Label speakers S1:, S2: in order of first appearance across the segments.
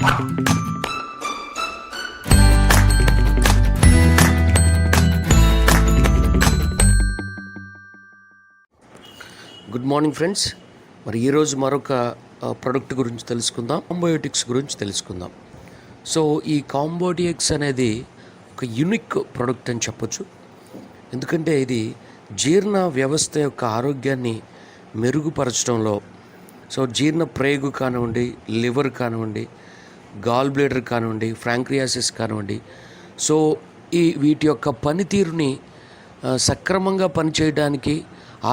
S1: Good morning friends. మరి ఈరోజు మరొక ప్రోడక్ట్ గురించి తెలుసుకుందాం, కాంబోటిక్స్ గురించి తెలుసుకుందాం. సో ఈ కాంబోటిక్స్ అనేది ఒక యూనిక్ ప్రోడక్ట్ అని చెప్పొచ్చు. ఎందుకంటే ఇది జీర్ణ వ్యవస్థ యొక్క ఆరోగ్యాన్ని మెరుగుపరచడంలో, సో జీర్ణ ప్రేగు కానివ్వండి, లివర్ కానివ్వండి, గాల్ బ్లేడర్ కానివ్వండి, ఫ్రాంక్రియాసిస్ కానివ్వండి, సో వీటి యొక్క పనితీరుని సక్రమంగా పనిచేయడానికి,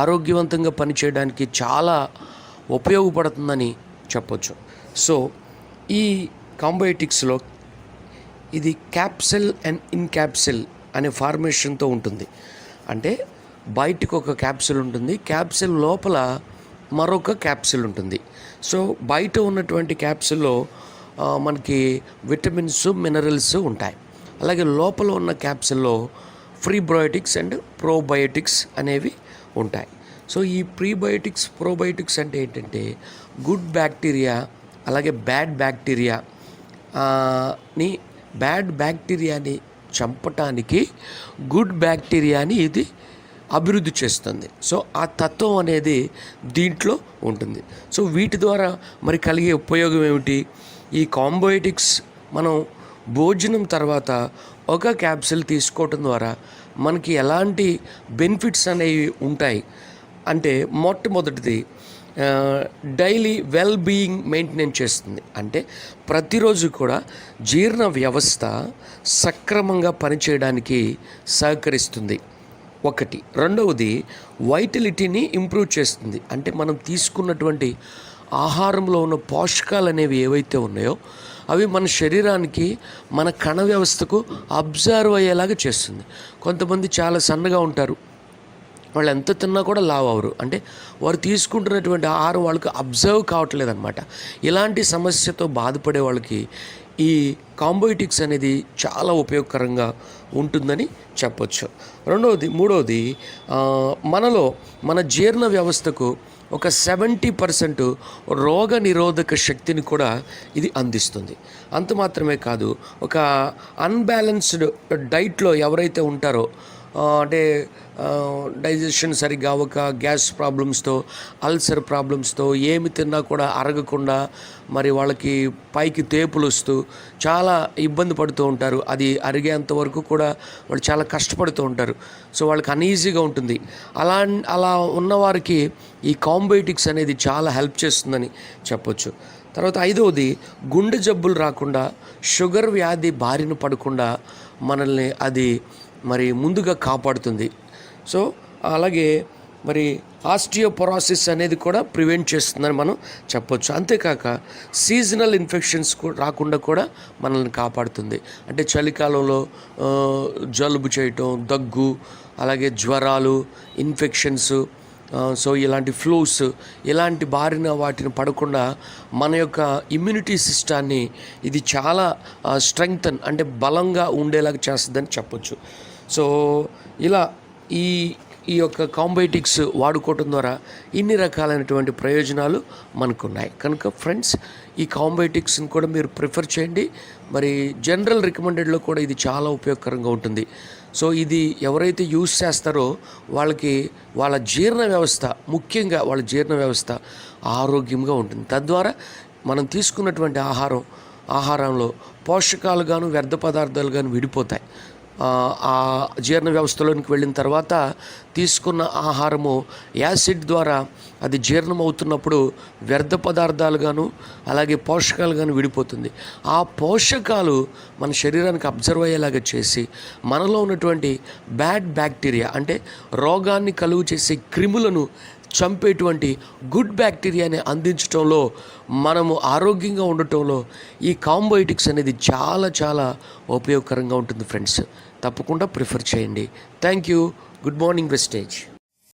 S1: ఆరోగ్యవంతంగా పనిచేయడానికి చాలా ఉపయోగపడుతుందని చెప్పొచ్చు. సో ఈ కాంబోటిక్స్లో ఇది క్యాప్సిల్ అండ్ ఇన్క్యాప్సిల్ అనే ఫార్మేషన్తో ఉంటుంది. అంటే బయటకు ఒక క్యాప్సిల్ ఉంటుంది, క్యాప్సిల్ లోపల మరొక క్యాప్సిల్ ఉంటుంది. సో బయట ఉన్నటువంటి క్యాప్సిల్లో మనకి విటమిన్స్, మినరల్స్ ఉంటాయి. అలాగే లోపల ఉన్న క్యాప్సిల్లో ప్రీబయోటిక్స్ అండ్ ప్రోబయోటిక్స్ అనేవి ఉంటాయి. సో ఈ ప్రీబయోటిక్స్, ప్రోబయోటిక్స్ అంటే ఏంటంటే గుడ్ బ్యాక్టీరియా అలాగే బ్యాడ్ బ్యాక్టీరియాని చంపటానికి గుడ్ బ్యాక్టీరియాని ఇది అభివృద్ధి చేస్తుంది. సో ఆ తత్వం అనేది దీంట్లో ఉంటుంది. సో వీటి ద్వారా మరి కలిగే ఉపయోగం ఏమిటి? ఈ కాంబోటిక్స్ మనం భోజనం తర్వాత ఒక క్యాప్సిల్ తీసుకోవటం ద్వారా మనకి ఎలాంటి బెనిఫిట్స్ అనేవి ఉంటాయి అంటే, మొట్టమొదటిది డైలీ వెల్ బీయింగ్ మెయింటైన్ చేస్తుంది. అంటే ప్రతిరోజు కూడా జీర్ణ వ్యవస్థ సక్రమంగా పనిచేయడానికి సహకరిస్తుంది ఒకటి. రెండవది వైటలిటీని ఇంప్రూవ్ చేస్తుంది. అంటే మనం తీసుకున్నటువంటి ఆహారంలో ఉన్న పోషకాలు అనేవి ఏవైతే ఉన్నాయో అవి మన శరీరానికి, మన కణ వ్యవస్థకు అబ్జర్వ్ అయ్యేలాగా చేస్తుంది. కొంతమంది చాలా సన్నగా ఉంటారు, వాళ్ళు ఎంత తిన్నా కూడా లావు అవరు. అంటే వారు తీసుకుంటున్నటువంటి ఆహారం వాళ్ళకి అబ్జర్వ్ కావట్లేదు అనమాట. ఇలాంటి సమస్యతో బాధపడే వాళ్ళకి ఈ కాంబోటిక్స్ అనేది చాలా ఉపయోగకరంగా ఉంటుందని చెప్పొచ్చు. మూడవది మనలో మన జీర్ణ వ్యవస్థకు ఒక 70% రోగ నిరోధక శక్తిని కూడా ఇది అందిస్తుంది. అంత మాత్రమే కాదు, ఒక అన్బ్యాలెన్స్డ్ డైట్లో ఎవరైతే ఉంటారో, అంటే డైజెషన్ సరిగ్గా అవ్వక, గ్యాస్ ప్రాబ్లమ్స్తో, అల్సర్ ప్రాబ్లమ్స్తో, ఏమి తిన్నా కూడా అరగకుండా, మరి వాళ్ళకి పైకి తేపులు వస్తూ చాలా ఇబ్బంది పడుతూ ఉంటారు. అది అరిగేంత వరకు కూడా వాళ్ళు చాలా కష్టపడుతూ ఉంటారు. సో వాళ్ళకి అన్ఈజీగా ఉంటుంది. అలా ఉన్నవారికి ఈ కాంబోటిక్స్ అనేది చాలా హెల్ప్ చేస్తుందని చెప్పొచ్చు. తర్వాత ఐదవది గుండె జబ్బులు రాకుండా, షుగర్ వ్యాధి బారిన పడకుండా మనల్ని అది మరి ముందుగా కాపాడుతుంది. సో అలాగే మరి ఆస్టియోపొరోసిస్ అనేది కూడా ప్రివెంట్ చేస్తుందని మనం చెప్పొచ్చు. అంతేకాక సీజనల్ ఇన్ఫెక్షన్స్ రాకుండా కూడా మనల్ని కాపాడుతుంది. అంటే చలికాలంలో జలుబు చేయటం, దగ్గు, అలాగే జ్వరాలు, ఇన్ఫెక్షన్స్, సో ఇలాంటి ఫ్లూస్, ఇలాంటి బారిన వాటిని పడకుండా మన యొక్క ఇమ్యూనిటీ సిస్టాన్ని ఇది చాలా స్ట్రెంగ్తన్, అంటే బలంగా ఉండేలాగా చేస్తుందని చెప్పొచ్చు. సో ఇలా ఈ యొక్క కాంబోటిక్స్ వాడుకోవటం ద్వారా ఇన్ని రకాలైనటువంటి ప్రయోజనాలు మనకున్నాయి. కనుక ఫ్రెండ్స్, ఈ కాంబోటిక్స్ని కూడా మీరు ప్రిఫర్ చేయండి. మరి జనరల్ రికమెండెడ్లో కూడా ఇది చాలా ఉపయోగకరంగా ఉంటుంది. సో ఇది ఎవరైతే యూజ్ చేస్తారో వాళ్ళకి వాళ్ళ జీర్ణ వ్యవస్థ, ముఖ్యంగా వాళ్ళ జీర్ణ వ్యవస్థ ఆరోగ్యంగా ఉంటుంది. తద్వారా మనం తీసుకున్నటువంటి ఆహారంలో పోషకాలు గాను, వ్యర్థ పదార్థాలు గాను విడిపోతాయి. ఆ జీర్ణ వ్యవస్థలోనికి వెళ్ళిన తర్వాత తీసుకున్న ఆహారము యాసిడ్ ద్వారా అది జీర్ణం అవుతున్నప్పుడు వ్యర్థ పదార్థాలు గాను, అలాగే పోషకాలు గాను విడిపోతుంది. ఆ పోషకాలు మన శరీరానికి అబ్జర్వ్ అయ్యేలాగా చేసి మనలో ఉన్నటువంటి బ్యాడ్ బ్యాక్టీరియా, అంటే రోగాన్ని కలుగు చేసే క్రిములను చంపేటువంటి గుడ్ బ్యాక్టీరియాని అందించడంలో, మనము ఆరోగ్యంగా ఉండటంలో ఈ కాంబోటిక్స్ అనేది చాలా చాలా ఉపయోగకరంగా ఉంటుంది ఫ్రెండ్స్. తప్పకుండా ప్రిఫర్ చేయండి. Thank you. Good morning wastage.